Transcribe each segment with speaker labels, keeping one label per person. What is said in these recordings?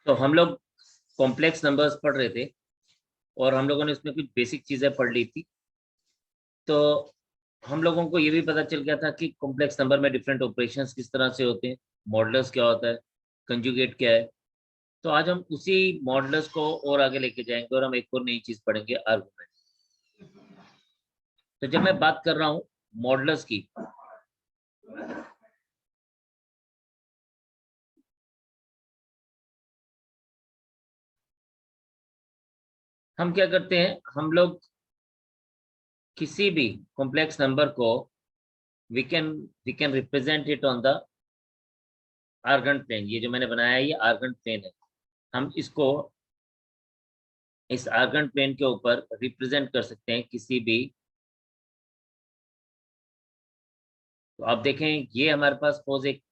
Speaker 1: तो हम लोग कॉम्प्लेक्स नंबर्स पढ़ रहे थे और हम लोगों ने इसमें कुछ बेसिक चीजें पढ़ ली थी। तो हम लोगों को ये भी पता चल गया था कि कॉम्प्लेक्स नंबर में डिफरेंट ऑपरेशंस किस तरह से होते हैं, मॉडुलस क्या होता है, कंजुगेट क्या है। तो आज हम उसी मॉडुलस को और आगे लेके जाएंगे और हम एक और नई चीज पढ़ेंगे, आर्गुमेंट। तो जब मैं बात कर रहा हूँ मॉडुलस की, हम क्या करते हैं, हम लोग किसी भी कॉम्प्लेक्स नंबर को we can represent it on the Argand plane. ये जो मैंने बनाया है ये आर्गन प्लेन है। हम इसको इस आर्गन प्लेन के ऊपर रिप्रेजेंट कर सकते हैं किसी भी। तो आप देखें ये हमारे पास सपोज एक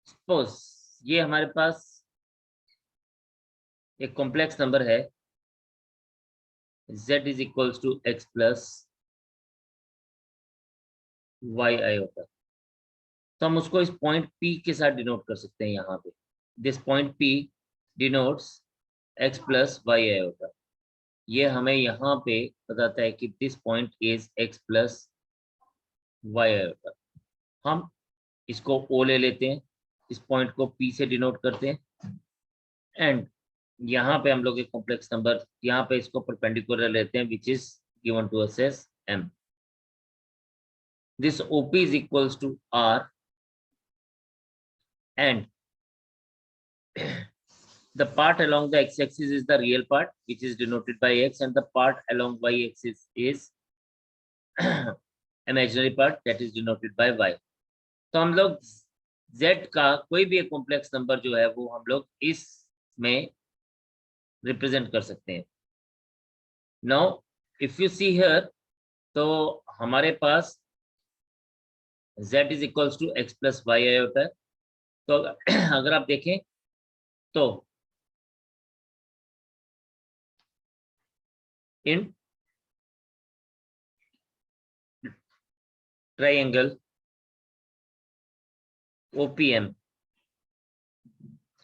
Speaker 1: सपोज ये हमारे पास एक कॉम्प्लेक्स नंबर है z is equals to x plus y i होता है। तो हम उसको इस पॉइंट P के साथ डिनोट कर सकते हैं। यहाँ पे this point P denotes x plus y i होता है। ये हमें यहाँ पे बताता है कि this point is x plus y i होता है। हम इसको O ले लेते हैं, इस पॉइंट को P से डिनोट करते हैं एंड यहाँ पे हम लोग एक कॉम्प्लेक्स नंबर यहाँ पे इसको परपेंडिकुलर लेते हैं which is given to us as M. This OP is equals to R and the part along the x-axis is the real part which is denoted by x and the part along y-axis is imaginary part that is denoted by y. तो हम लोग z का कोई भी एक complex number जो है वो हम लोग इस में रिप्रेजेंट कर सकते हैं। Now if you see here, तो हमारे पास z is equals to x plus y i होता है। तो अगर आप देखें तो इन ट्राइंगल OPM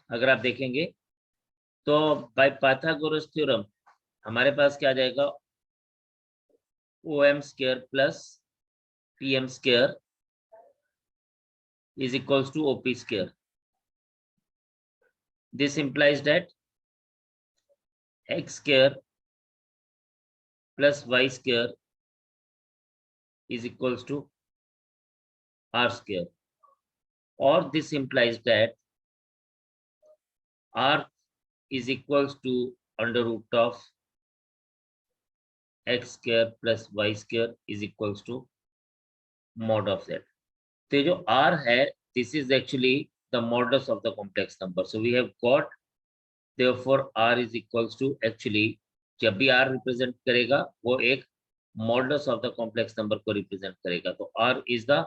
Speaker 1: अगर आप देखेंगे तो बाय पाइथागोरस थ्योरम हमारे पास क्या आ जाएगा, OM square plus PM square is equals to OP square. This implies that x square plus y square is equals to R square, or this implies that R is equals to under root of x square plus y square is equals to mod of z. तो जो R है, this is actually the modulus of the complex number. So we have got, therefore R is equals to, actually जब भी R represent करेगा वो एक modulus of the complex number को represent करेगा। तो R is the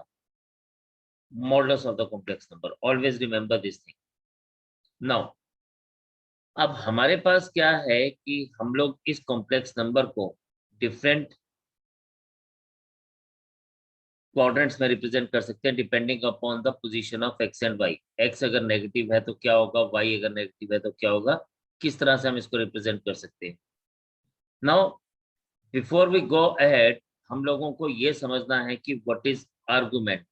Speaker 1: modulus of the complex number. Always remember this thing. Now अब हमारे पास क्या है कि हम लोग इस कॉम्प्लेक्स नंबर को डिफरेंट क्वाड्रेंट्स में रिप्रेजेंट कर सकते हैं depending upon the position of x and y। x अगर नेगेटिव है तो क्या होगा, y अगर नेगेटिव है तो क्या होगा, किस तरह से हम इसको रिप्रेजेंट कर सकते हैं। Now before we go ahead, हम लोगों को ये समझना है कि व्हाट इज आर्गुमेंट।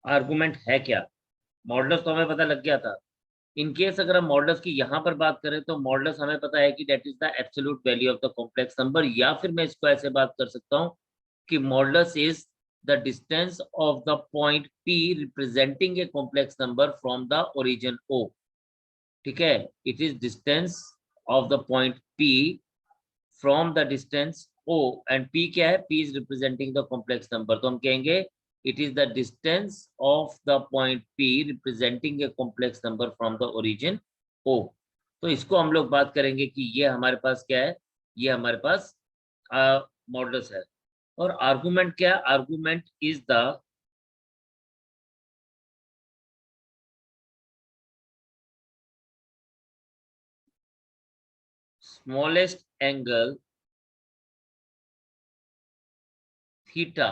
Speaker 1: आर्गुमेंट है क्या? मॉडुलस तो हमें पता लग गया था। इन केस अगर हम मॉडुलस की यहाँ पर बात करें तो मॉडुलस हमें पता है कि that is the absolute value of the complex number, या फिर मैं इसको ऐसे बात कर सकता हूँ कि modulus is the distance of the point P representing a complex number from the origin O। ठीक है, it is distance of the point P from the distance O and P क्या है, P is representing the complex number. तो हम कहेंगे it is the distance of the point P representing a complex number from the origin O। तो इसको हम लोग बात करेंगे कि ये हमारे पास क्या है, ये हमारे पास मॉडुलस है। और आर्गुमेंट क्या? Argument is the smallest angle theta.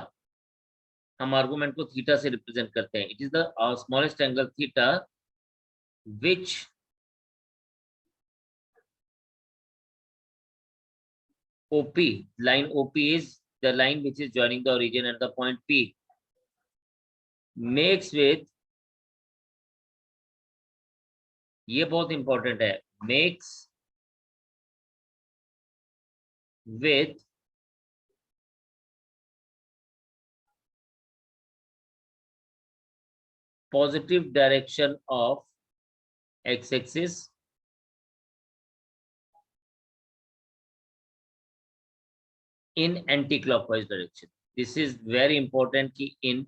Speaker 1: हम आर्गुमेंट को थीटा से रिप्रेजेंट करते हैं। It is the smallest angle theta which OP, line OP is the line which is joining the origin and the point P, makes with, ये बहुत important है, makes with positive direction of x-axis in anti-clockwise direction. This is very important कि in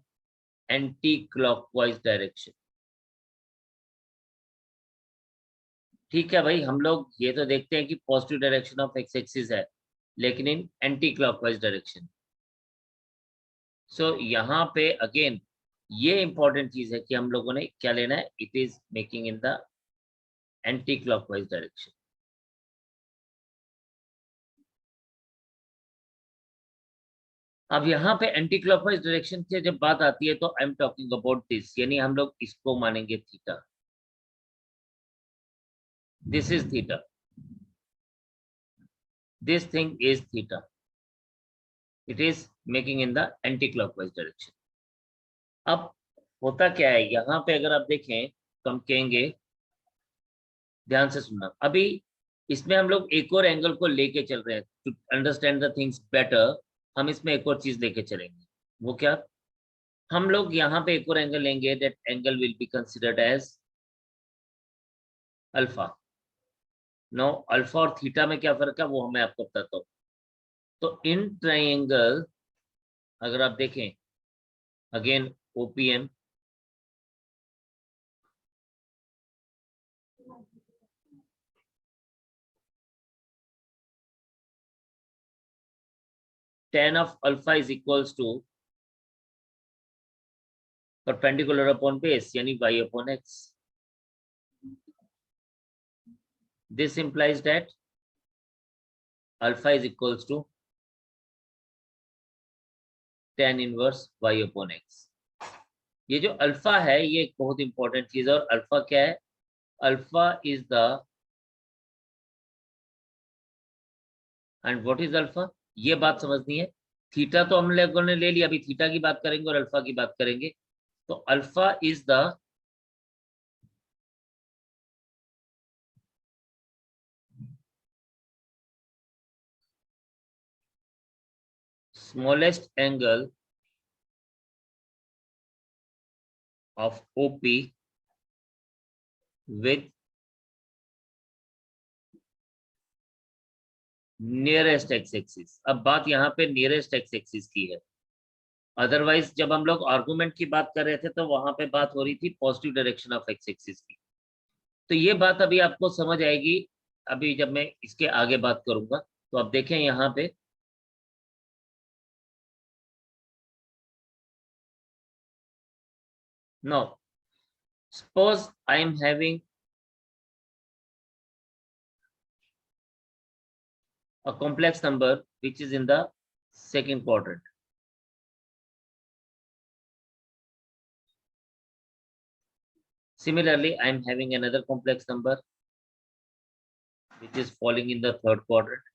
Speaker 1: anti-clockwise direction. ठीक है भाई, हम लोग ये तो देखते हैं कि positive direction of x axis है, लेकिन इन एंटी क्लॉकवाइज डायरेक्शन। सो यहाँ पे अगेन ये इंपॉर्टेंट चीज है कि हम लोगों ने क्या लेना है, it is making in the anti clockwise direction. अब यहाँ पे एंटी क्लॉकवाइज डायरेक्शन से जब बात आती है तो I am talking about this, यानी हम लोग इसको मानेंगे theta. This is theta, this thing is theta, it is making in the anti clockwise direction. अब होता क्या है यहाँ पे, अगर आप देखें तो हम कहेंगे, ध्यान से सुनना, अभी इसमें हम लोग एक और एंगल को लेके चल रहे हैं to understand the things better. हम इसमें एक और चीज लेके चलेंगे, वो क्या? हम लोग यहाँ पे एक और एंगल लेंगे, that angle will be considered as alpha. No, alpha और थीटा में क्या फर्क है वो मैं आपको बताता हूँ। तो इन ट्राइंगल अगर आप देखें, again OPM, tan of alpha is equals to perpendicular upon base, यानी y upon x. This implies that alpha is equals to tan inverse y upon x. ये जो अल्फा है ये एक बहुत इंपॉर्टेंट चीज है। और अल्फा क्या है? Alpha is the, and what is alpha, ये बात समझनी है। थीटा तो हम लोगों ने ले लिया, अभी थीटा की बात करेंगे और अल्फा की बात करेंगे। तो alpha is the smallest angle of OP with nearest x axis. अब बात यहाँ पे नियरेस्ट एक्स एक्सिस की है, अदरवाइज जब हम लोग आर्गुमेंट की बात कर रहे थे तो वहां पे बात हो रही थी positive direction of x axis की। तो ये बात अभी आपको समझ आएगी अभी जब मैं इसके आगे बात करूंगा। तो आप देखें यहाँ पे, no, suppose I am having a complex number which is in the second quadrant. Similarly, I am having another complex number which is falling in the third quadrant.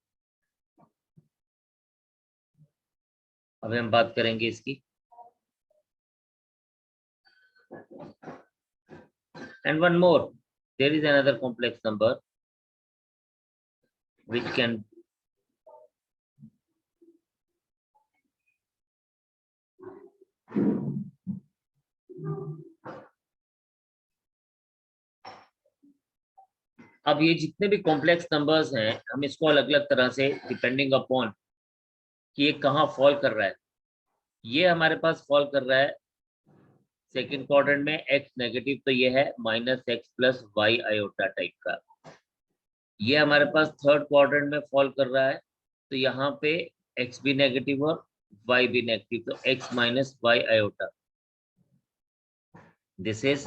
Speaker 1: अब हम बात करेंगे इसकी, and one more, there is another complex number which can अब ये जितने भी complex numbers हैं हम इसको अलग अलग तरह से डिपेंडिंग अपॉन कि ये कहाँ फॉल कर रहा है। ये हमारे पास फॉल कर रहा है सेकंड क्वाड्रेंट में, x नेगेटिव, तो ये है -x + y आयोटा टाइप का। ये हमारे पास थर्ड क्वाड्रेंट में फॉल कर रहा है, तो यहाँ पे x भी नेगेटिव और y भी नेगेटिव, तो x minus y iota, this is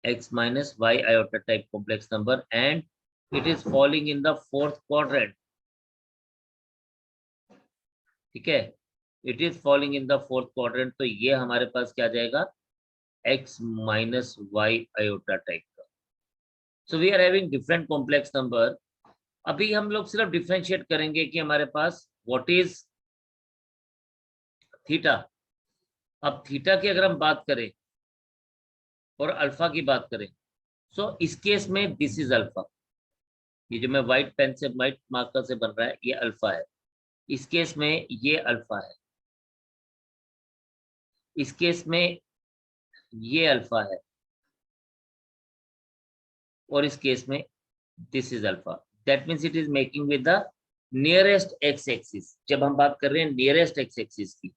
Speaker 1: x minus y iota type complex number and it is falling in the fourth quadrant. ठीक है, it is falling in the fourth quadrant, तो ये हमारे पास क्या जाएगा, x minus y iota type का. So we are having different complex number. अभी हम लोग सिर्फ डिफरेंशिएट करेंगे कि हमारे पास what is थीटा. अब थीटा की अगर हम बात करें और अल्फा की बात करें, सो इस केस में दिस इज अल्फा. ये जो मैं व्हाइट पेन से व्हाइट मार्कर से बन रहा है ये अल्फा है. इस केस में ये अल्फा है, इस केस में ये अल्फा है, और इस केस में this is alpha. That means it is making with the nearest x axis. जब हम बात कर रहे हैं नियरेस्ट एक्स एक्सिस की,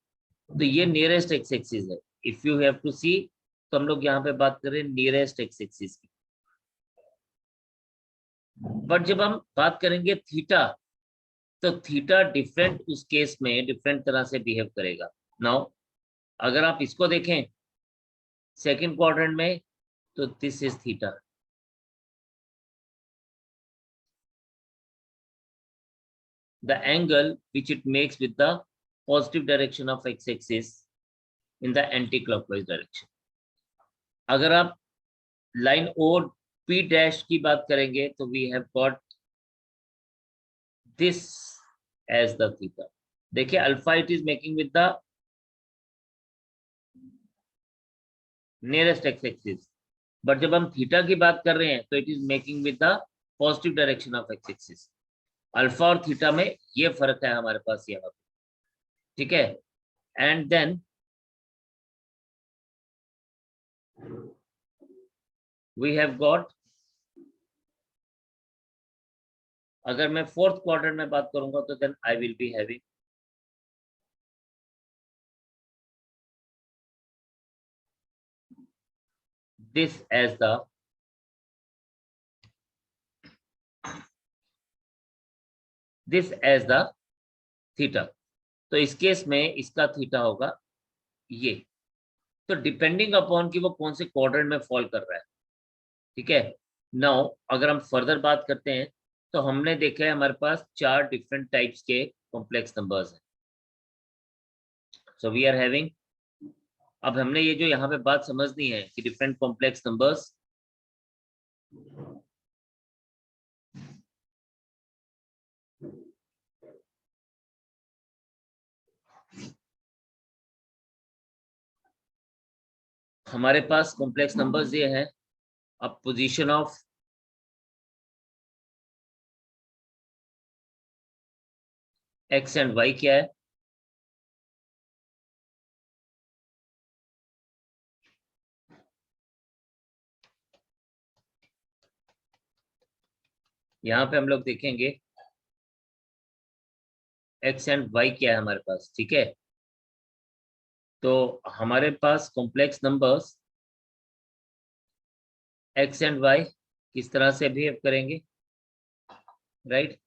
Speaker 1: तो ये नियरेस्ट एक्स एक्सिस है. इफ यू हैव टू सी, तो हम लोग यहाँ पे बात कर रहे हैं नियरेस्ट एक्स एक्सिस की. बट जब हम बात करेंगे थीटा, तो थीटा डिफरेंट उस केस में डिफरेंट तरह से बिहेव करेगा. नाउ अगर आप इसको देखें सेकंड क्वाड्रेंट में, तो this is theta. The angle which it makes with the positive direction of x-axis in the anti-clockwise direction. अगर आप लाइन ओ पी डैश की बात करेंगे, तो we have got this as the theta. देखिए alpha it is making with the nearest x-axis, but जब हम theta की बात कर रहे हैं तो it is making with the positive direction of x-axis. Alpha और थीटा में ये फर्क है हमारे पास यहाँ पे. ठीक है, and then we have got, अगर मैं फोर्थ क्वाड्रेंट में बात करूंगा तो then I will be having this as the theta. तो इस केस में इसका थीटा होगा ये. तो डिपेंडिंग अपॉन कि वो कौन से क्वाड्रेंट में फॉल कर रहा है. ठीक है, नाउ अगर हम फर्दर बात करते हैं, तो हमने देखा है हमारे पास 4 डिफरेंट टाइप्स के कॉम्प्लेक्स नंबर्स हैं. सो वी आर हैविंग, अब हमने ये जो यहाँ पे बात समझनी है कि डिफरेंट कॉम्प्लेक्स नंबर्स, हमारे पास कॉम्प्लेक्स नंबर्स ये हैं. अब position of x and y क्या है, यहाँ पे हम लोग देखेंगे एक्स एंड वाई क्या है हमारे पास. ठीक है, तो हमारे पास complex numbers x and y किस तरह से बिहेव करेंगे, राइट.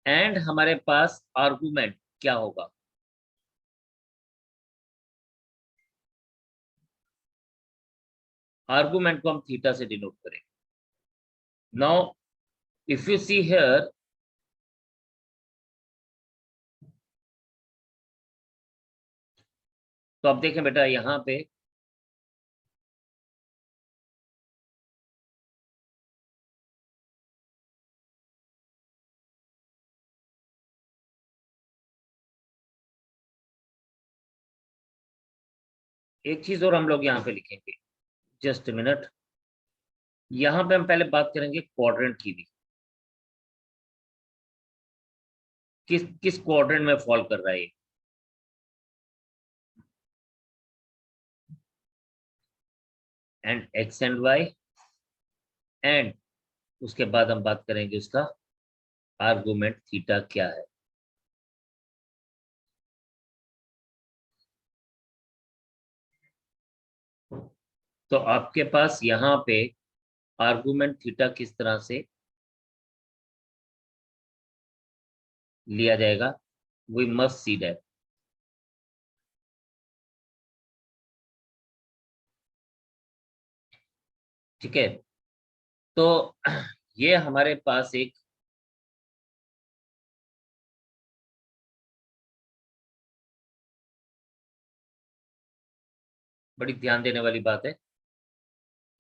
Speaker 1: एंड हमारे पास आर्गुमेंट क्या होगा. आर्गुमेंट को हम थीटा से डिनोट करेंगे. Now if you see here, तो आप देखें बेटा यहाँ पे एक चीज और हम लोग यहाँ पे लिखेंगे. जस्ट मिनट, यहाँ पे हम पहले बात करेंगे क्वाड्रेंट की भी, किस किस क्वाड्रेंट में फॉल कर रहा है ये. And x and y, and उसके बाद हम बात करेंगे उसका आर्गुमेंट थीटा क्या है. तो आपके पास यहाँ पे आर्गुमेंट थीटा किस तरह से लिया जाएगा, वी मस्ट सी दैट. ठीक है, तो ये हमारे पास एक बड़ी ध्यान देने वाली बात है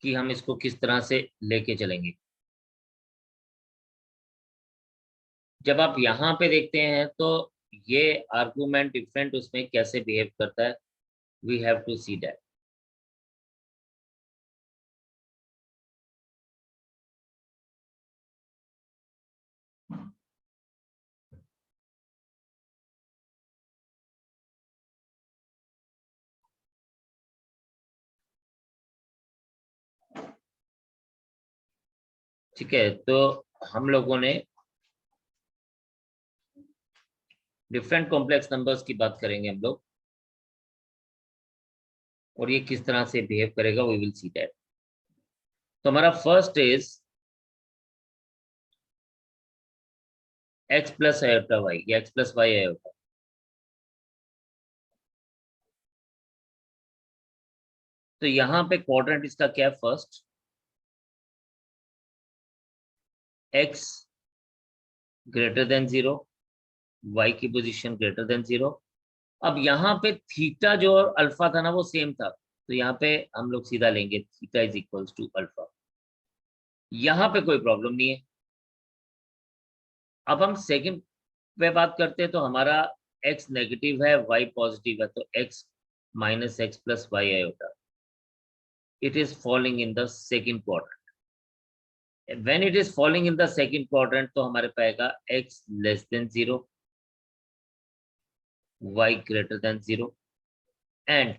Speaker 1: कि हम इसको किस तरह से लेके चलेंगे। जब आप यहाँ पे देखते हैं तो ये आर्गुमेंट डिफरेंट उसमें कैसे बिहेव करता है, we have to see that. ठीक है, तो हम लोगों ने डिफरेंट कॉम्प्लेक्स नंबर्स की बात करेंगे हम लोग, और ये किस तरह से बिहेव करेगा वी विल सी दैट। तो हमारा first is x plus iota y या एक्स प्लस वाई आयोटा। तो यहाँ पे क्वाड्रेंट इसका क्या है, first x greater than 0, y की पोजीशन ग्रेटर देन 0। अब यहाँ पे थीटा जो और अल्फा था ना वो सेम था, तो यहाँ पे हम लोग सीधा लेंगे theta is equals to alpha. यहाँ पे कोई प्रॉब्लम नहीं है। अब हम सेकंड पे बात करते हैं, तो हमारा x नेगेटिव है, y पॉजिटिव है, तो x minus x plus y iota, it is falling in the second quadrant. When it is falling in the second quadrant तो हमारे पाएगा x less than 0, y greater than 0, and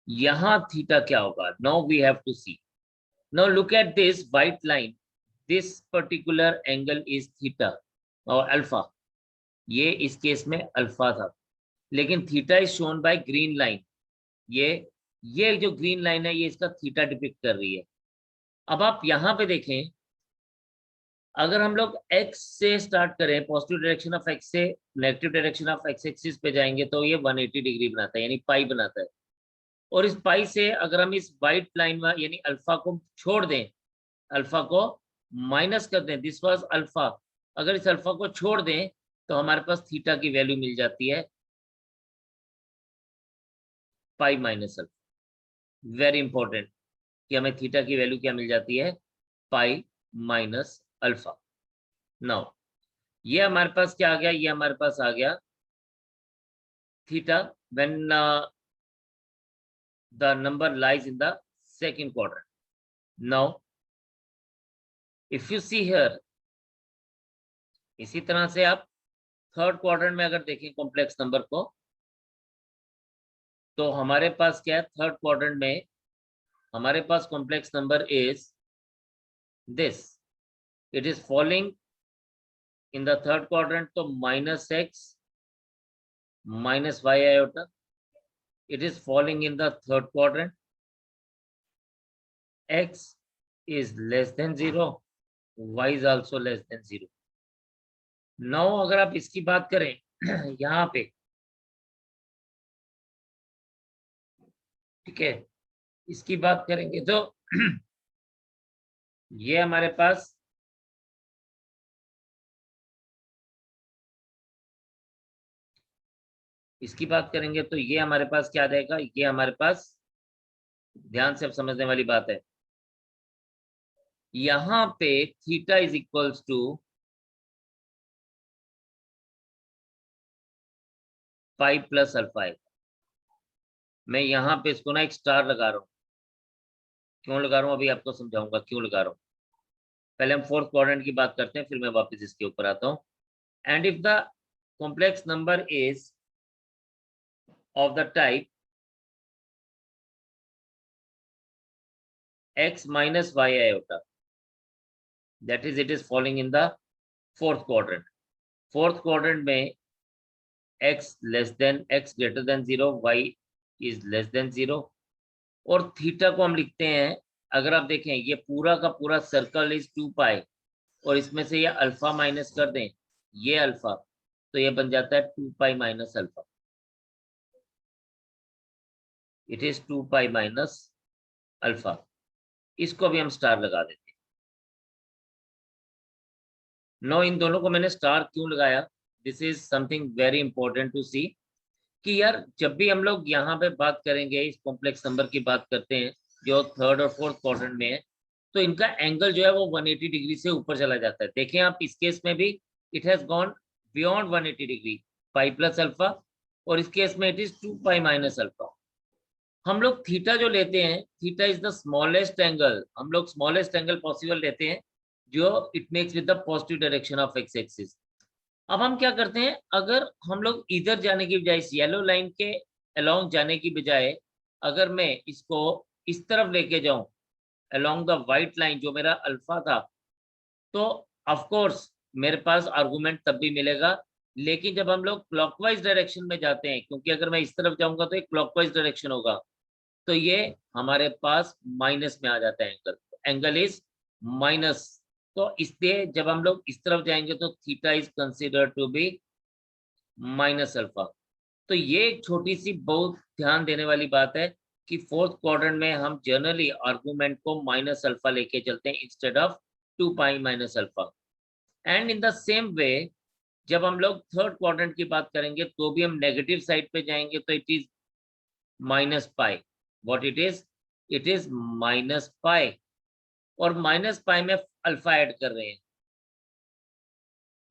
Speaker 1: यहाँ theta क्या होगा, now we have to see. Now look at this white line, this particular angle is theta और alpha, ये इस case में अल्फा था, लेकिन theta is shown by green line. ये ये जो ग्रीन लाइन है ये इसका थीटा डिपिक्ट कर रही है। अब आप यहाँ पे देखें, अगर हम लोग x से स्टार्ट करें, पॉजिटिव डायरेक्शन ऑफ x से negative direction of x axis पे जाएंगे तो ये 180 डिग्री बनाता है, यानी पाई बनाता है। और इस पाई से अगर हम इस वाइट लाइन में यानी अल्फा को छोड़ दें, अल्फा को माइनस कर दें, दिस वाज अल्फा, अगर इस अल्फा को छोड़ दें तो हमारे पास थीटा की वैल्यू मिल जाती है पाई माइनस अल्फा। वेरी इंपॉर्टेंट कि हमें थीटा की वैल्यू क्या मिल जाती है, पाई माइनस अल्फा। नाउ ये हमारे पास क्या आ गया, ये हमारे पास आ गया theta when the number lies in the second quadrant. Now if you see here, इसी तरह से आप थर्ड क्वाड्रेंट में अगर देखें कॉम्प्लेक्स नंबर को, तो हमारे पास क्या है, थर्ड क्वाड्रेंट में हमारे पास complex number is this, it is falling in the third quadrant, तो minus x minus y iota, it is falling in the third quadrant, x is less than 0, y is also less than 0। now अगर आप इसकी बात करें यहाँ पे, ठीक है, इसकी बात करेंगे तो ये हमारे पास इसकी बात करेंगे तो ये हमारे पास क्या आ जाएगा, ये हमारे पास ध्यान से अब समझने वाली बात है, यहाँ पे theta is equals to pi plus alpha है। मैं यहाँ पे इसको ना एक स्टार लगा रहा हूँ, क्यों लगा रहा हूँ अभी आपको समझाऊंगा क्यों लगा रहा हूँ। पहले हम फोर्थ क्वाड्रेंट की बात करते हैं, फिर मैं वापस इसके ऊपर आता हूँ। And if the complex number is of the type x minus y iota, that is it is falling in the fourth quadrant। fourth quadrant में x less than x greater than 0, y is less than 0, और theta को हम लिखते हैं, अगर आप देखें ये पूरा का पूरा सर्कल इज 2 पाई, और इसमें से ये अल्फा माइनस कर दें, ये अल्फा, तो ये बन जाता है 2 पाई minus alpha, it is 2 pi minus alpha. इसको भी हम स्टार लगा देते हैं। नो, इन दोनों को मैंने स्टार क्यों लगाया, this is something very important to see, कि यार जब भी हम लोग यहाँ पे बात करेंगे, इस कॉम्प्लेक्स नंबर की बात करते हैं जो थर्ड और फोर्थ क्वाड्रेंट में है, तो इनका एंगल जो है वो 180 डिग्री से ऊपर चला जाता है। देखें आप इस केस में भी it has gone beyond 180 degree, pi plus alpha, और इस केस में it is 2 pi minus alpha. हम लोग थीटा जो लेते हैं, theta is the smallest angle, हम लोग स्मॉलेस्ट एंगल पॉसिबल लेते हैं जो it makes with the positive direction of x axis. अब हम क्या करते हैं, अगर हम लोग इधर जाने की बजाय, इस येलो लाइन के अलोंग जाने की बजाय, अगर मैं इसको इस तरफ लेके जाऊं अलोंग द व्हाइट लाइन जो मेरा अल्फा था, तो ऑफ कोर्स मेरे पास आर्गुमेंट तब भी मिलेगा। लेकिन जब हम लोग क्लॉकवाइज डायरेक्शन में जाते हैं, क्योंकि अगर मैं इस तरफ जाऊंगा तो एक क्लॉकवाइज डायरेक्शन होगा, तो ये हमारे पास माइनस में आ जाता है, एंगल एंगल इज माइनस। तो इसलिए जब हम लोग इस तरफ जाएंगे तो theta is considered to be minus alpha. तो ये एक छोटी सी बहुत ध्यान देने वाली बात है कि फोर्थ क्वाड्रेंट में हम जनरली आर्गुमेंट को माइनस अल्फा लेके चलते हैं instead of 2 pi minus alpha. And in the same way जब हम लोग थर्ड क्वाड्रेंट की बात करेंगे तो भी हम नेगेटिव साइड पे जाएंगे, तो it is minus pi. What it is minus pi, और माइनस पाई में अल्फा ऐड कर रहे हैं।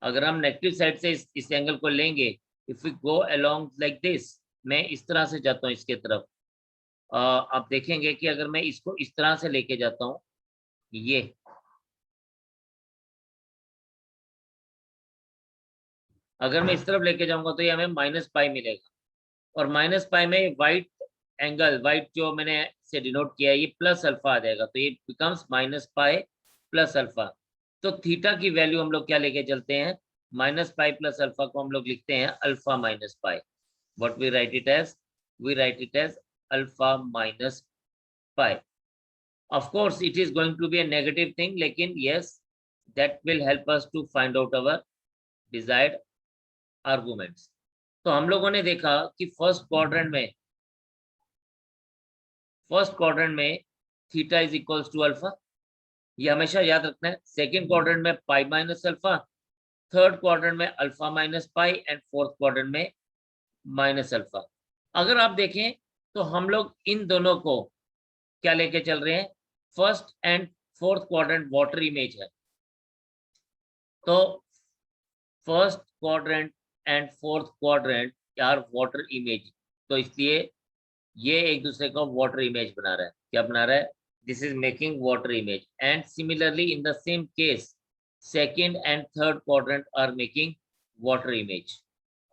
Speaker 1: अगर हम नेगेटिव साइड से इस एंगल को लेंगे, if we go along like this, मैं इस तरह से जाता हूँ इसके तरफ, आप देखेंगे कि अगर मैं इसको इस तरह से लेके जाता हूँ, ये अगर मैं इस तरफ लेके जाऊंगा तो ये हमें माइनस पाई मिलेगा, और माइनस पाई में व्हाइट एंगल, व्हाइट जो मैंने से डिनोट किया है, ये प्लस अल्फा आ जाएगा, तो ये becomes minus pi plus alpha. तो थीटा की वैल्यू हम लोग क्या लेके चलते हैं, माइनस पाई प्लस अल्फा को हम लोग लिखते हैं alpha minus pi. What we write it as, we write it as alpha minus pi. Of course it is going to be a negative thing, लेकिन yes, that will help us to find out our desired arguments। तो हम लोगों ने देखा कि first quadrant में theta is equals to alpha, ये हमेशा याद रखना है। सेकंड क्वाड्रेंट में pi minus alpha, third quadrant में alpha minus pi, and fourth quadrant में माइनस अल्फा। अगर आप देखें तो हम लोग इन दोनों को क्या लेके चल रहे हैं, first and fourth quadrant water image है, तो first quadrant and fourth quadrant are water image, तो इसलिए ये एक दूसरे का वाटर इमेज बना रहा है। क्या बना रहा है, this is making water image. And similarly in the same case second and third quadrant are making water image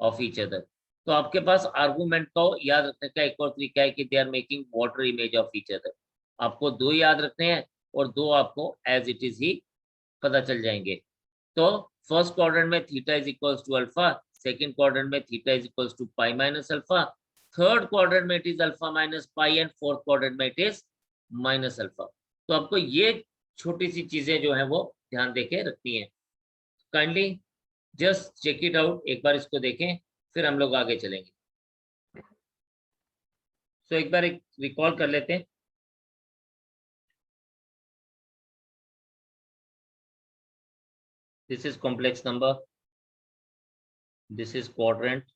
Speaker 1: of each other. तो आपके पास आर्गुमेंट को याद रखने का एक और तरीका है कि they are making water image of each other. आपको दो याद रखने हैं और दो आपको एज इट इज ही पता चल जाएंगे। तो फर्स्ट क्वाड्रेंट में theta is equals to alpha, second quadrant में theta is equals to pi minus alpha, third quadrant में it is alpha minus pi, and fourth quadrant में इट इज माइनस अल्फा। तो आपको ये छोटी सी चीजें जो है वो ध्यान देके रखनी है। Kindly just check it out, एक बार इसको देखें फिर हम लोग आगे चलेंगे। तो एक बार एक रिकॉल कर लेते हैं। This is complex number, this is quadrant,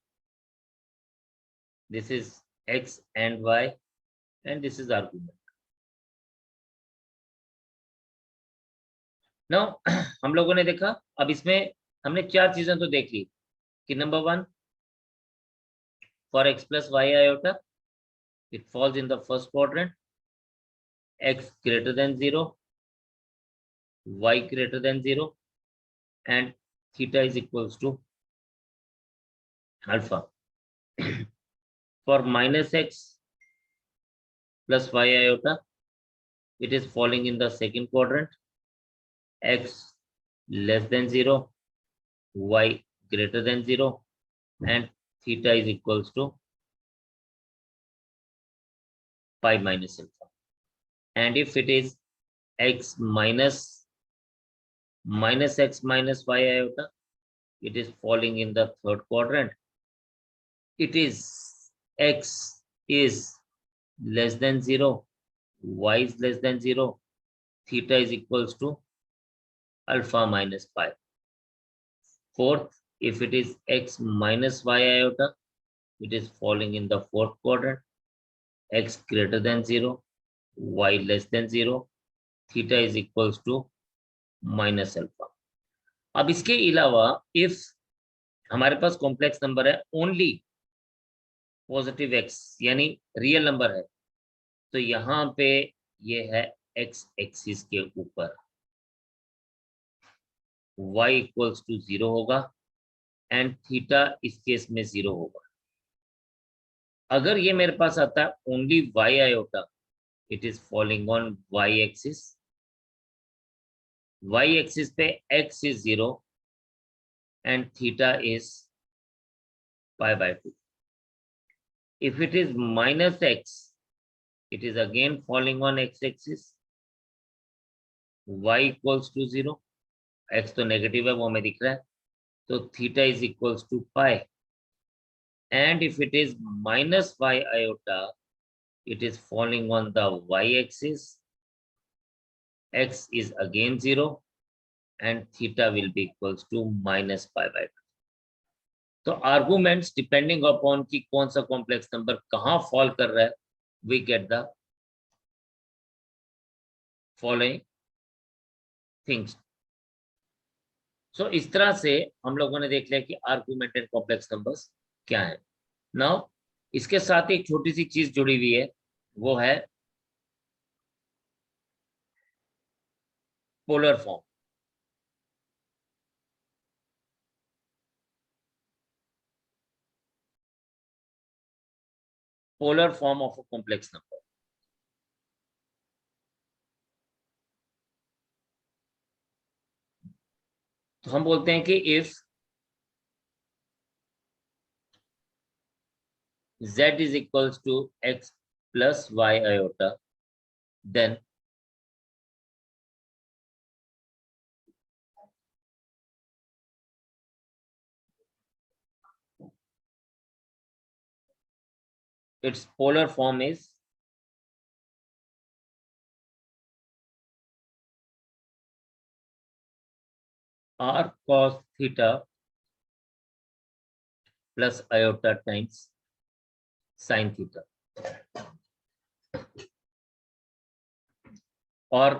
Speaker 1: this is x and y, and this is argument. Now हम लोगों ने देखा, अब इसमें हमने चार चीजें तो देख ली कि number one, for x plus y iota, it falls in the first quadrant, x greater than 0, y greater than 0, and theta is equals to alpha. For minus x plus y iota, it is falling in the second quadrant, x less than 0, y greater than 0, and theta is equals to pi minus alpha. And if it is x minus x minus y iota, it is falling in the third quadrant. It is x is less than 0, y is less than 0, theta is equals to alpha minus pi. Fourth, if it is x minus y iota, it is falling in the fourth quadrant. X greater than 0, y less than 0, theta is equals to minus alpha. अब इसके अलावा if हमारे पास complex number है only positive x यानी real number है, तो यहाँ पे ये है x एक्सिस के ऊपर, y इक्वल्स टू 0 होगा एंड थीटा इस केस में 0 होगा. अगर ये मेरे पास आता है only y iota, it is falling on y axis. y axis पे x is 0 and theta is pi by 2. If it is minus x, it is again falling on x axis. y equals to 0, x तो negative है वो हमें दिख रहा है, तो theta is equals to pi. And if it is minus y iota, it is falling on the y axis. X is again 0 and theta will be equals to minus pi by 2. तो arguments depending upon कि कौन सा complex number कहां fall कर रहा है, we get the following things. So इस तरह से हम लोगों ने देख लिया कि आर्गुमेंट एंड कॉम्प्लेक्स नंबर्स क्या है. नाउ इसके साथ एक छोटी सी चीज जुड़ी हुई है, वो है polar form. Polar form of a complex number. तो हम बोलते हैं कि if z is equals to x plus y iota, then its polar form is r cos theta plus iota times sin theta, और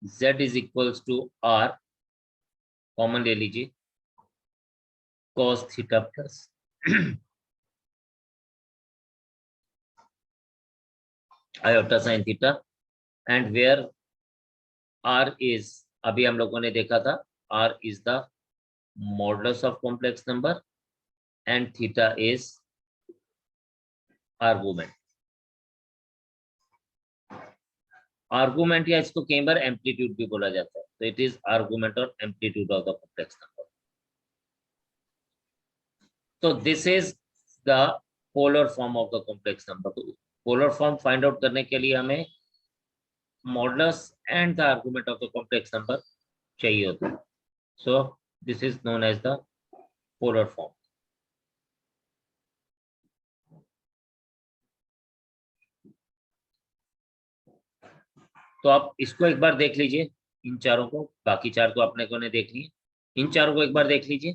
Speaker 1: z is equals to r, common ले लीजिए, cos theta plus iota sin theta, and where r is, अभी हम लोगों ने देखा था, r is the modulus of complex number and theta is argument. Argument या इसको कई बार एम्पलीट्यूड भी बोला जाता है, तो इट इज आर्गुमेंट और amplitude of the complex number. तो this is the polar form of the complex number. Polar form find out करने के लिए हमें modulus and the argument of the complex number चाहिए होता है. So this is known as the polar form. तो आप इसको एक बार देख लीजिए, इन चारों को, बाकी चार तो अपने को ने देख लिए, इन चारों को एक बार देख लीजिए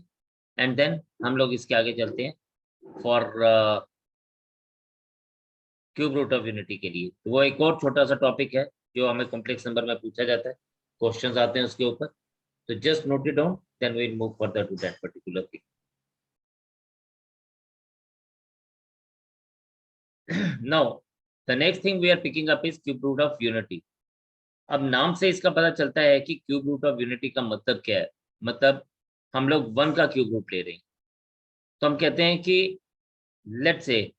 Speaker 1: एंड देन हम लोग इसके आगे चलते हैं for cube root of unity के लिए. तो वो एक और छोटा सा टॉपिक है जो हमें कॉम्प्लेक्स नंबर में पूछा जाता है, क्वेश्चंस आते हैं उसके ऊपर. तो just note it down, then we will move further to that particular thing. Now the next thing we are picking up is cube root of unity. अब नाम से इसका पता चलता है कि क्यूब रूट ऑफ यूनिटी का मतलब क्या है. मतलब हम लोग 1 का क्यूब रूट ले रहे हैं, तो हम कहते हैं कि let's say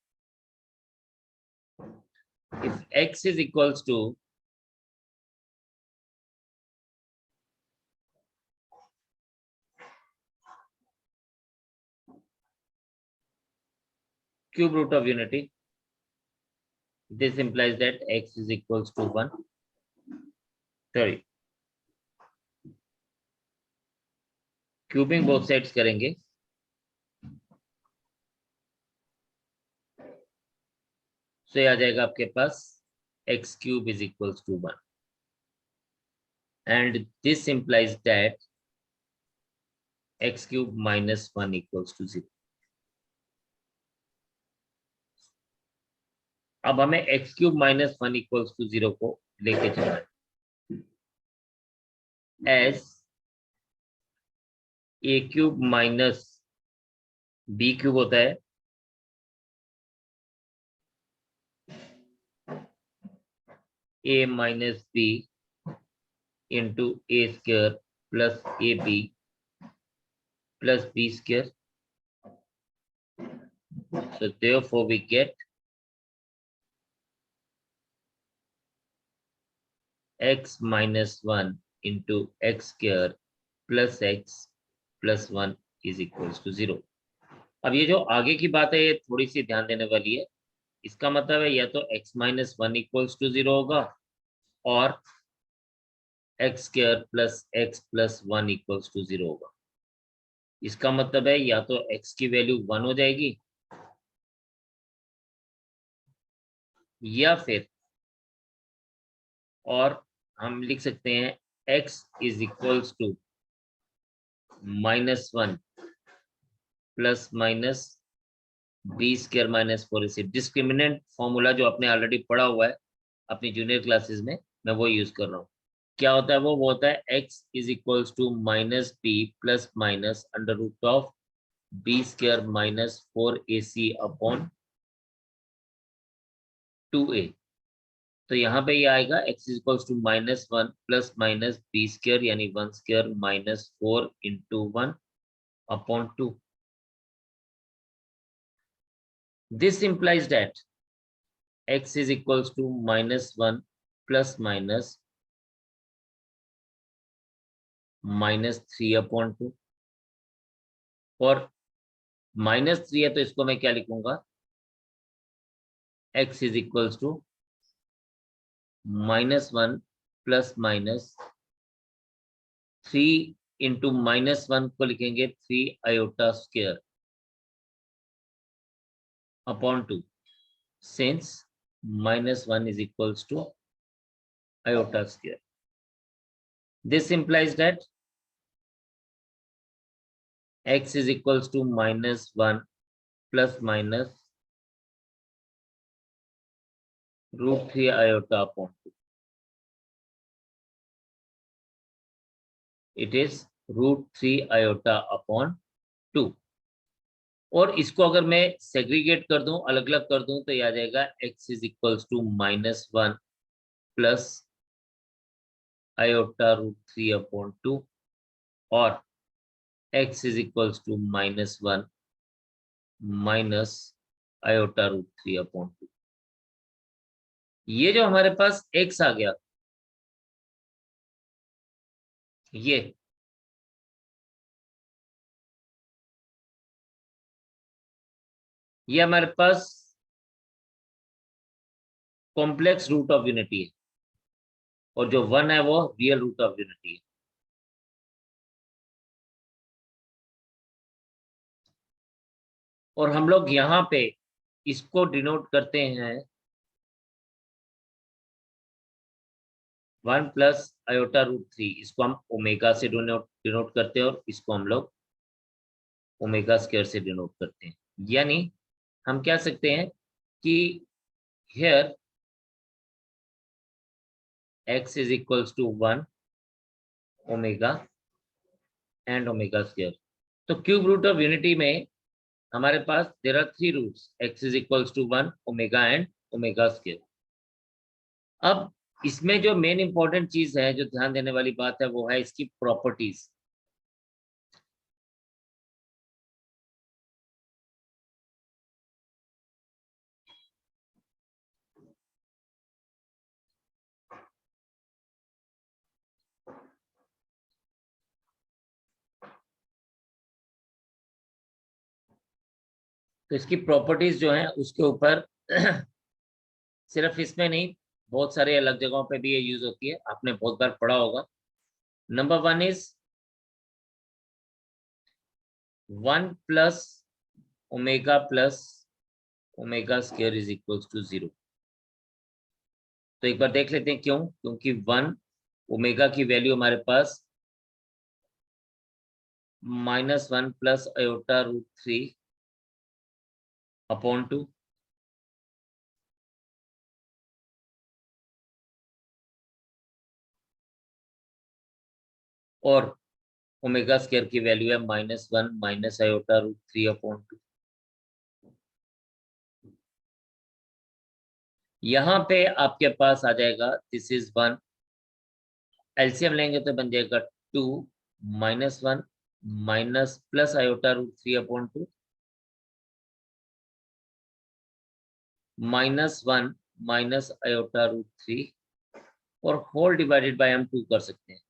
Speaker 1: if x is equals to cube root of unity, this implies that x is equals to 1. Sorry, cubing both sides करेंगे, तो ये आ जाएगा आपके पास x cube is equals to 1. and this implies that x cube minus 1 equals to 0. अब हमें x cube minus 1 equals to 0 को लेके चलना है as a cube minus b cube होता है a minus b into a square plus ab plus b square. So therefore we get x minus 1 into x square plus x plus 1 is equals to 0. अब ये जो आगे की बात है ये थोड़ी सी ध्यान देने वाली है. इसका मतलब है या तो x minus 1 equals to 0 होगा और x square plus x plus 1 equals to 0 होगा. इसका मतलब है या तो x की वैल्यू 1 हो जाएगी या फिर और हम लिख सकते हैं x is equals to -1 plus minus b square minus 4ac. Discriminant formula जो आपने ऑलरेडी पढ़ा हुआ है अपनी जूनियर क्लासेस में, मैं वो यूज कर रहा हूँ. क्या होता है वो होता है x is equals to minus b plus minus under root of b square minus 4ac upon 2a. तो यहाँ पे ये आएगा x is equals to -1 plus minus b square यानी 1 square minus 4 into 1 upon 2. This implies that x is equals to -1 plus minus -3 upon 2. और -3 है तो इसको मैं क्या लिखूंगा x is equals to -1 plus minus 3 into -1 को लिखेंगे 3 iota square upon 2 since -1 is equals to iota square. This implies that x is equals to -1 plus minus √3 iota upon 2. It is √3 iota upon 2. और इसको अगर मैं segregate कर दूं, अलग अलग कर दूं, तो ये आ जाएगा x is equals to -1 plus iota √3 upon 2 और x is equals to -1 minus iota √3 upon 2. ये जो हमारे पास x आ गया ये हमारे पास कॉम्प्लेक्स रूट ऑफ यूनिटी है और जो 1 है वो रियल रूट ऑफ यूनिटी है. और हम लोग यहाँ पे इसको डिनोट करते हैं 1 प्लस आयोटा √3. इसको हम ओमेगा से डिनोट करते हैं और इसको हम लोग ओमेगा स्क्वायर से डिनोट करते हैं. यानी हम कह सकते हैं कि here x is equals to 1 omega and omega square. तो क्यूब रूट ऑफ यूनिटी में हमारे पास there are 3 roots x is equals to 1 omega and omega square. अब इसमें जो मेन इंपॉर्टेंट चीज है, जो ध्यान देने वाली बात है, वो है इसकी प्रॉपर्टीज. तो इसकी प्रॉपर्टीज जो है उसके ऊपर सिर्फ इसमें नहीं, बहुत सारे अलग जगहों पे भी ये यूज होती है, आपने बहुत बार पढ़ा होगा. Number 1 is 1 plus omega plus omega square is equals to 0. तो एक बार देख लेते हैं क्यों. क्योंकि 1 ओमेगा की वैल्यू हमारे पास -1 प्लस आयोटा √3 अपॉन 2, और ओमेगा स्क्वायर की वैल्यू है -1 माइनस आयोटा √3 अपॉन 2। यहाँ पे आपके पास आ जाएगा दिस इज 1, एलसीएम लेंगे तो बन जाएगा 2 -1 minus plus iota √3 upon 2 -1 minus iota √3 और होल डिवाइडेड बाय हम 2 कर सकते हैं।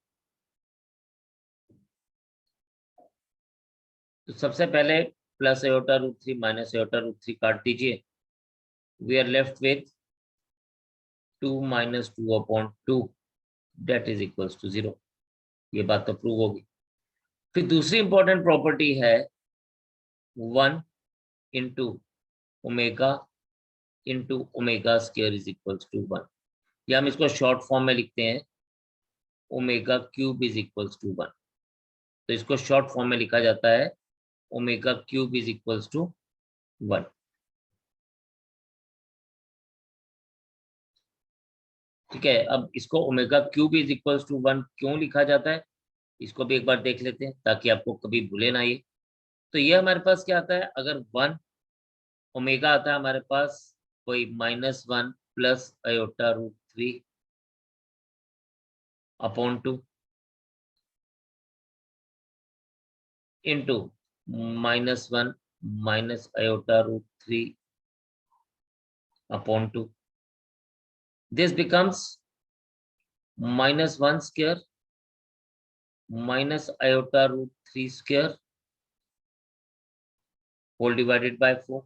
Speaker 1: तो सबसे पहले प्लस आयोटा √3 माइनस आयोटा √3 काट दीजिए, we are left with 2 minus 2 upon 2 that is equals to 0। ये बात तो प्रूव होगी। फिर दूसरी इंपॉर्टेंट प्रॉपर्टी है 1 into omega into omega square is equals to 1, या हम इसको शॉर्ट फॉर्म में लिखते हैं omega cube is equals to 1। तो इसको शॉर्ट फॉर्म में लिखा जाता है omega cube is equals to 1। ठीक है, अब इसको omega cube is equals to 1 क्यों लिखा जाता है, इसको भी एक बार देख लेते हैं ताकि आपको कभी भूले ना ये। तो ये हमारे पास क्या आता है, अगर 1 ओमेगा आता है हमारे पास कोई -1 plus iota √3 upon 2 into -1 minus iota √3 upon 2, this becomes -1 square minus iota √3 square whole divided by 4,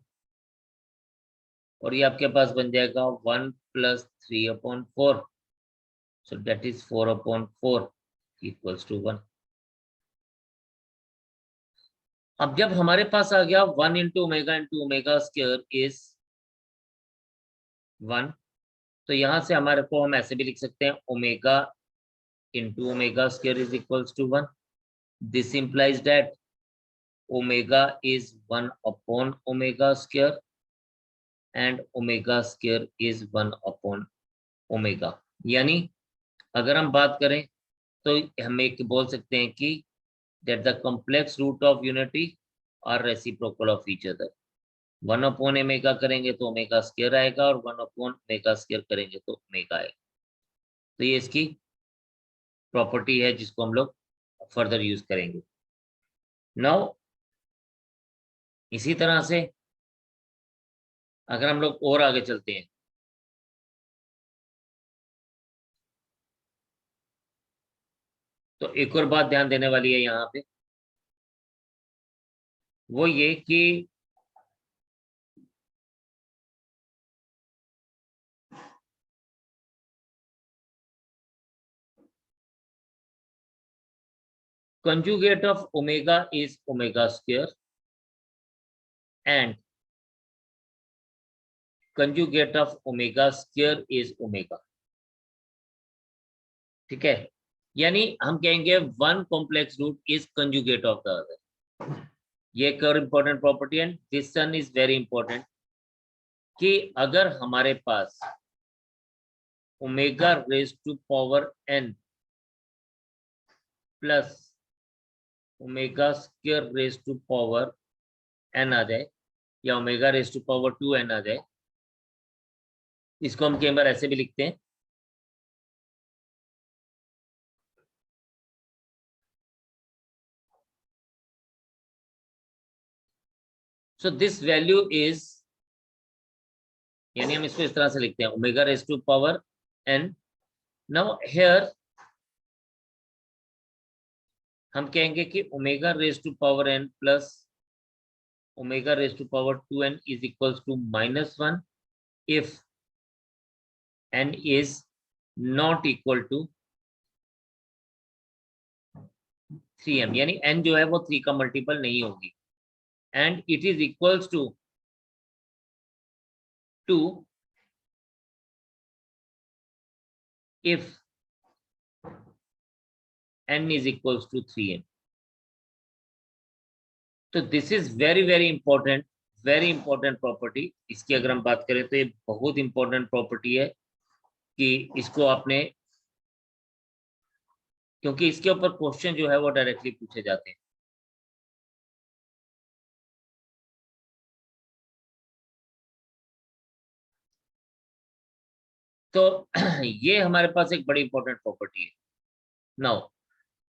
Speaker 1: और ये आपके पास बन जाएगा 1 plus 3 upon 4, so that is 4 upon 4 equals to 1। अब जब हमारे पास आ गया 1 इंटू ओमेगा स्क्वायर इज 1, तो यहां से हमारे को हम ऐसे भी लिख सकते हैं omega into omega square is equals to 1। This implies that omega is 1 upon omega square and omega square is 1 upon omega. यानी अगर हम बात करें तो हम एक बोल सकते हैं कि that the complex root of unity are reciprocal of each other। 1 upon omega करेंगे तो ओमेगा स्क्वायर आएगा और 1 अपॉन ओमेगा स्क्वायर करेंगे तो ओमेगा आएगा। तो ये इसकी प्रॉपर्टी है जिसको हम लोग फर्दर यूज करेंगे। नाउ इसी तरह से अगर हम लोग और आगे चलते हैं तो एक और बात ध्यान देने वाली है यहाँ पे, वो ये कि conjugate of omega is omega square and conjugate of omega square is omega। ठीक है, यानी हम कहेंगे one complex root is conjugate of the other. ये एक और इंपॉर्टेंट प्रॉपर्टी है, this one is very important, कि अगर हमारे पास omega raise to power n plus omega square raise to power n आ जाए, या omega raise to power 2n आ जाए, इसको हम कई बार ऐसे भी लिखते हैं सो दिस वैल्यू इज, यानी हम इसको इस तरह से लिखते हैं omega raise to power n। Now here हम कहेंगे कि omega raise to power n plus omega raise to power 2n is equals to -1 if n is not equal to 3m, यानी n जो है वो 3 का मल्टीपल नहीं होगी, and it is equals to 2 if n is equals to 3n. तो this is very very important property. इसकी अगर हम बात करें तो ये बहुत इंपॉर्टेंट प्रॉपर्टी है कि इसको आपने, क्योंकि इसके ऊपर क्वेश्चन जो है वो डायरेक्टली पूछे जाते हैं। तो ये हमारे पास एक बड़ी इंपॉर्टेंट प्रॉपर्टी है। नाउ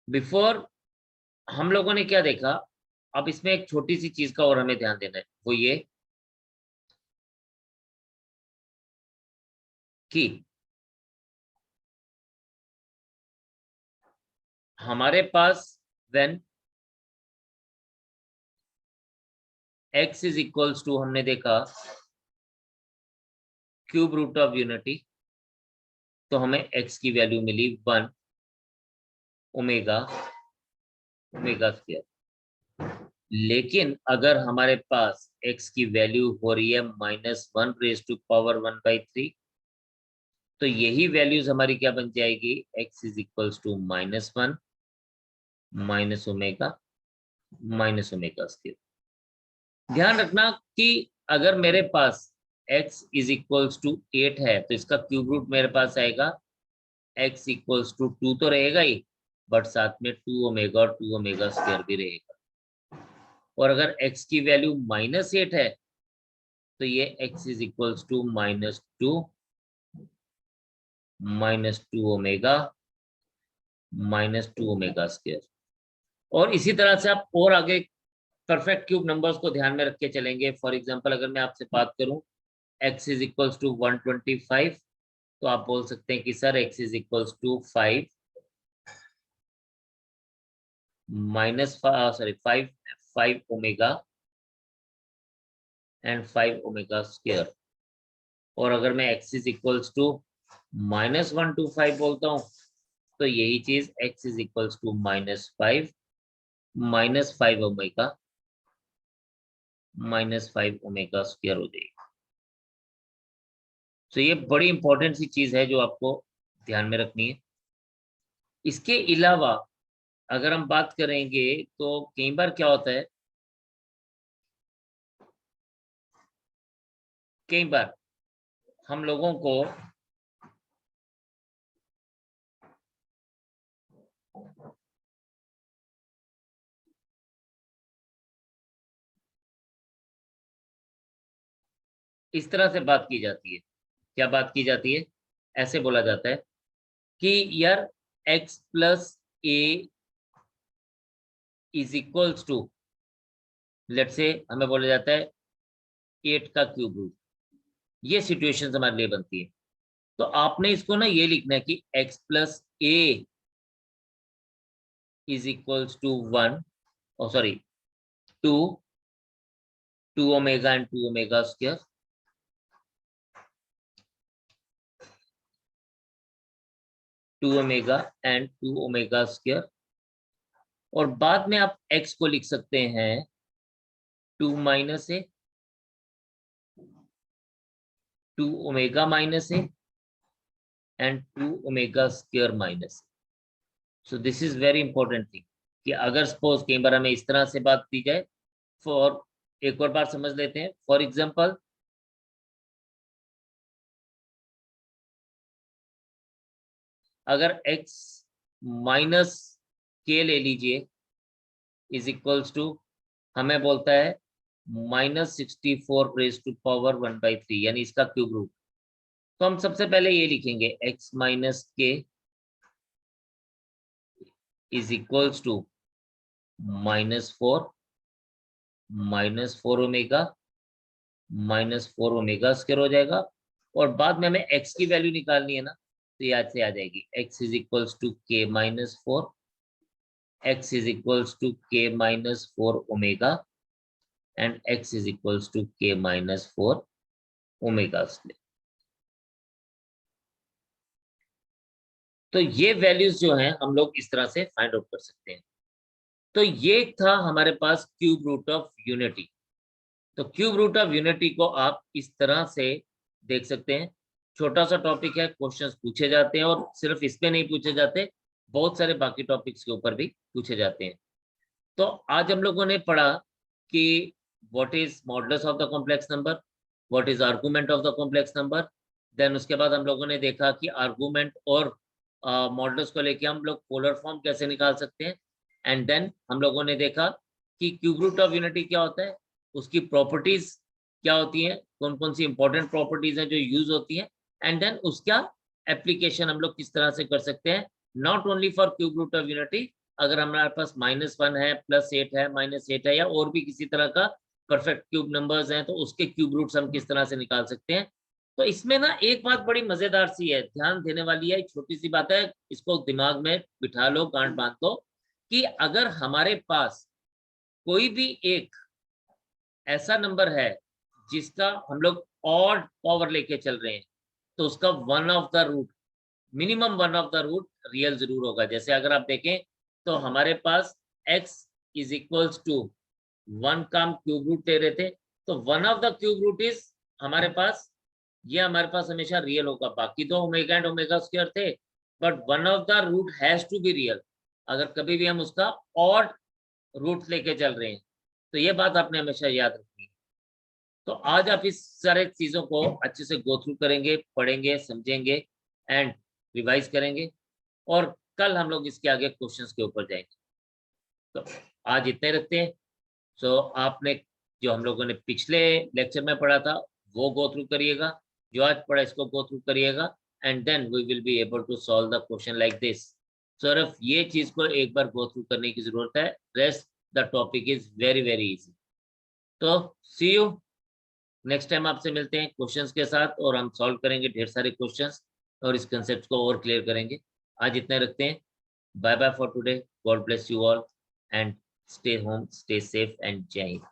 Speaker 1: बिफोर, हम लोगों ने क्या देखा, अब इसमें एक छोटी सी चीज का और हमें ध्यान देना है, वो ये कि हमारे पास when x is equals to, हमने देखा क्यूब रूट ऑफ यूनिटी, तो हमें x की वैल्यू मिली 1 ओमेगा ओमेगा स्क्वायर। लेकिन अगर हमारे पास x की वैल्यू हो रही है -1 रेज टू पावर 1/3, तो यही वैल्यूज हमारी क्या बन जाएगी, x is equals to -1 minus omega square. ध्यान रखना कि अगर मेरे पास x इज इक्वल्स टू 8 है तो इसका क्यूब रूट मेरे पास आएगा x इक्वल्स टू 2 तो रहेगा ही, बट साथ में 2 ओमेगा और 2 ओमेगा स्क्वायर भी रहेगा। और अगर x की वैल्यू -8 है तो ये x is equals to -2 omega square. और इसी तरह से आप और आगे परफेक्ट क्यूब नंबर्स को ध्यान में रख के चलेंगे। फॉर एग्जांपल अगर मैं आपसे बात करूं x इज इक्वल्स टू 125, तो आप बोल सकते हैं कि sir x is equals to 5 omega and 5 omega square. और अगर मैं x इज इक्वल्स टू -125 बोलता हूं तो यही चीज x is equals to -5 omega square हो जाएगी। तो ये बड़ी इंपॉर्टेंट सी चीज है जो आपको ध्यान में रखनी है। इसके अलावा अगर हम बात करेंगे तो कई बार क्या होता है, कई बार हम लोगों को इस तरह से बात की जाती है। क्या बात की जाती है, ऐसे बोला जाता है कि यार x plus a is equals to, let's say हमें बोला जाता है 8 का क्यूब रूट। ये सिचुएशन हमारे लिए बनती है। तो आपने इसको ना ये लिखना है कि x plus a is equals to 1, और sorry 2 omega and 2 omega square, 2 omega and 2 omega square. और बाद में आप x को लिख सकते हैं 2 minus A, 2 omega minus A and 2 omega square minus A. So this is very important thing कि अगर सपोज कई बार हमें इस तरह से बात दी जाए, फॉर एक और बार समझ लेते हैं। फॉर एग्जांपल अगर x माइनस के ले लीजिए इज इक्वल्स टू, हमें बोलता है -64 रेज टू पावर 1/3, यानी इसका क्यूब रूट। तो हम सबसे पहले ये लिखेंगे x minus k is equals to -4 omega square हो जाएगा। और बाद में हमें x की वैल्यू निकालनी है ना, तो याद से आ जाएगी x इज इक्वल्स टू के minus 4, x is equals to के minus 4 omega and x is equals to के माइनस 4 ओमेगा स्क्वायर। तो ये वैल्यूज जो हैं हम लोग इस तरह से फाइंड आउट कर सकते हैं। तो ये था हमारे पास क्यूब रूट ऑफ यूनिटी। तो क्यूब रूट ऑफ यूनिटी को आप इस तरह से देख सकते हैं। छोटा सा टॉपिक है, क्वेश्चंस पूछे जाते हैं और सिर्फ इस पे नहीं पूछे जाते, बहुत सारे बाकी टॉपिक्स के ऊपर भी पूछे जाते हैं। तो आज हम लोगों ने पढ़ा कि what is modulus of the complex number, what is argument of the complex number. Then उसके बाद हम लोगों ने देखा कि आर्गुमेंट और मॉडुलस को लेके हम लोग पोलर फॉर्म कैसे निकाल सकते हैं। एंड देन हम लोगों ने देखा कि क्यूब रूट ऑफ यूनिटी क्या होता है, उसकी प्रॉपर्टीज क्या होती हैं, कौन कौन सी इंपॉर्टेंट प्रॉपर्टीज हैं जो यूज होती हैं, एंड देन उसका एप्लीकेशन हम लोग किस तरह से कर सकते हैं, not only for cube root of unity, अगर हमारे पास -1 है, +8 है, -8 है, या और भी किसी तरह का परफेक्ट क्यूब नंबर्स हैं, तो उसके क्यूब रूट्स हम किस तरह से निकाल सकते हैं। तो इसमें ना एक बात बड़ी मजेदार सी है, ध्यान देने वाली है, छोटी सी बात है, इसको दिमाग में बिठा लो, गांठ बांध दो, कि अगर हमारे पास कोई भी एक ऐसा नंबर है जिसका हम लोग ऑड पावर लेके चल रहे हैं, तो उसका one of the root, minimum one of the root real जरूर होगा। जैसे अगर आप देखें तो हमारे पास x इज इक्वल्स टू 1 का हम क्यूब रूट ले रहे थे, तो one of the cube root is हमारे पास, ये हमारे पास हमेशा रियल होगा। बाकी तो ओमेगा एंड ओमेगा स्क्वायर थे, but one of the root has to be real अगर कभी भी हम उसका ऑड रूट लेके चल रहे हैं। तो ये बात आपने हमेशा याद रखनी है। तो आज आप इस सारे चीजों को अच्छे से गो थ्रू करेंगे, पढ़ेंगे, समझेंगे एंड रिवाइज करेंगे, और कल हम लोग इसके आगे क्वेश्चंस के ऊपर जाएंगे। तो आज इतने रखते हैं। सो आपने जो हम लोगों ने पिछले लेक्चर में पढ़ा था वो गो थ्रू करिएगा, जो आज पढ़ा इसको गो थ्रू करिएगा, and then we will be able to solve the question like this. सिर्फ ये चीज को एक बार गो थ्रू करने की जरूरत है, rest the topic is very very easy. तो सी यू नेक्स्ट टाइम, आपसे मिलते हैं क्वेश्चंस के साथ, और हम सॉल्व करेंगे ढेर सारे क्वेश्चंस और इस कंसेप्ट को और क्लियर करेंगे। आज इतने रखते हैं। Bye bye for today, God bless you all and stay home, stay safe and जय हिंद।